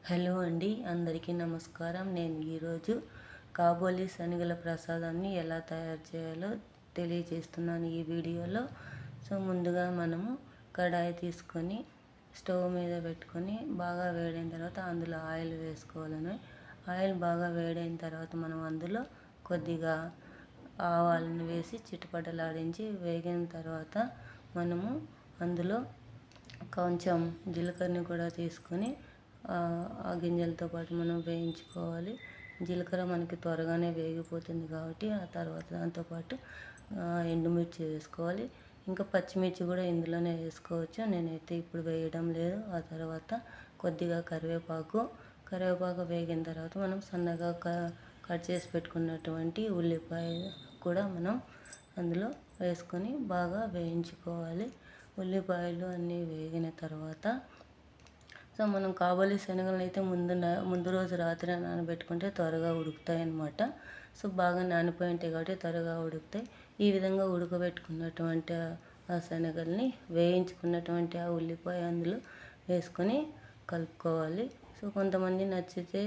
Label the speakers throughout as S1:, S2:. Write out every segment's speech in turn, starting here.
S1: Hello అండి, అందరికీ నమస్కారం. నేను ఈరోజు కాబోలి శనగల ప్రసాదాన్ని ఎలా తయారు చేయాలో తెలియజేస్తున్నాను ఈ వీడియోలో. ముందుగా మనము కడాయి తీసుకొని స్టవ్ మీద పెట్టుకొని బాగా వేడైన తర్వాత అందులో ఆయిల్ వేసుకోవాలని. ఆయిల్ బాగా వేడైన తర్వాత మనం అందులో కొద్దిగా ఆవాలను వేసి చిటపటలాడించి వేగిన తర్వాత మనము అందులో కొంచెం జీలకర్రని కూడా తీసుకొని ఆ గింజలతో పాటు మనం వేయించుకోవాలి. జీలకర్ర మనకి త్వరగానే వేగిపోతుంది కాబట్టి ఆ తర్వాత దాంతోపాటు ఎండుమిర్చి వేసుకోవాలి. ఇంకా పచ్చిమిర్చి కూడా ఇందులోనే వేసుకోవచ్చు. నేనైతే ఇప్పుడు వేయడం లేదు. ఆ తర్వాత కొద్దిగా కరివేపాకు వేగిన తర్వాత మనం సన్నగా కట్ చేసి పెట్టుకున్నటువంటి ఉల్లిపాయ కూడా మనం అందులో వేసుకొని బాగా వేయించుకోవాలి. ఉల్లిపాయలు అన్నీ వేగిన తర్వాత మనం కాబోలి శనగలను అయితే ముందు రోజు రాత్రి నానబెట్టుకుంటే త్వరగా ఉడుకుతాయి అన్నమాట. బాగా నానిపోయి ఉంటాయి కాబట్టి త్వరగా ఉడుకుతాయి. ఈ విధంగా ఉడకబెట్టుకున్నటువంటి ఆ శనగల్ని వేయించుకున్నటువంటి ఆ ఉల్లిపాయ అందులో వేసుకొని కలుపుకోవాలి. కొంతమంది నచ్చితే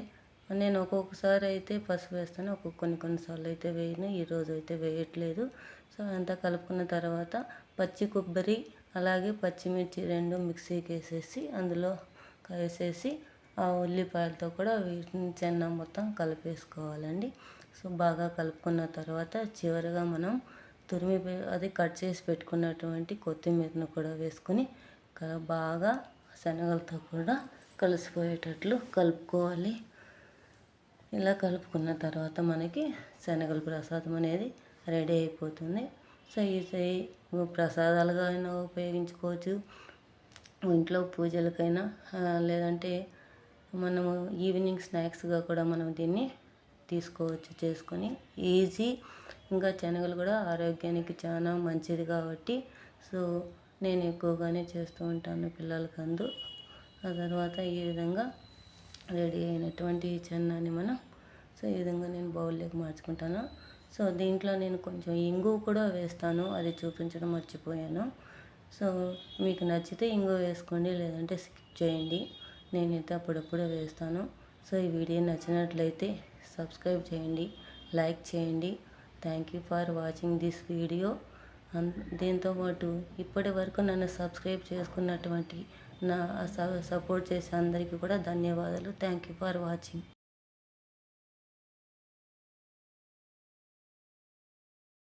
S1: నేను ఒక్కొక్కసారి అయితే పసుపు వేస్తాను, కొన్నిసార్లు అయితే వేయను. ఈరోజు అయితే వేయట్లేదు. అంతా కలుపుకున్న తర్వాత పచ్చి కొబ్బరి అలాగే పచ్చిమిర్చి రెండు మిక్సీకి వేసేసి అందులో వేసేసి ఆ ఉల్లిపాయలతో కూడా వీటిని చెన్న మొత్తం కలిపేసుకోవాలండి. బాగా కలుపుకున్న తర్వాత చివరిగా మనం అది కట్ చేసి పెట్టుకున్నటువంటి కొత్తిమీరను కూడా వేసుకొని బాగా శనగలతో కూడా కలిసిపోయేటట్లు కలుపుకోవాలి. ఇలా కలుపుకున్న తర్వాత మనకి శనగల ప్రసాదం అనేది రెడీ అయిపోతుంది. ఈ ప్రసాదాలుగా అయినా ఉపయోగించుకోవచ్చు, ఇంట్లో పూజలకైనా, లేదంటే మనము ఈవినింగ్ స్నాక్స్గా కూడా మనం దీన్ని తీసుకోవచ్చు చేసుకొని. ఈజీ. ఇంకా శనగలు కూడా ఆరోగ్యానికి చాలా మంచిది కాబట్టి నేను ఎక్కువగానే చేస్తూ ఉంటాను పిల్లలకందు. ఆ తర్వాత ఈ విధంగా రెడీ అయినటువంటి ఈ చెన్నాన్ని మనం ఈ విధంగా నేను బౌల్లోకి మార్చుకుంటాను. దీంట్లో నేను కొంచెం ఇంగువ కూడా వేస్తాను, అది చూపించడం మర్చిపోయాను. మీకు నచ్చితే ఇంగువ వేసుకోండి, లేదంటే స్కిప్ చేయండి. నేనైతే అప్పుడప్పుడు వేస్తాను. ఈ వీడియో నచ్చినట్లయితే సబ్స్క్రైబ్ చేయండి, లైక్ చేయండి. Thank you for watching this video. దీంతోపాటు ఇప్పటి వరకు నన్ను సబ్స్క్రైబ్ చేసుకున్నటువంటి సపోర్ట్ చేసే అందరికీ కూడా ధన్యవాదాలు. Thank you for watching.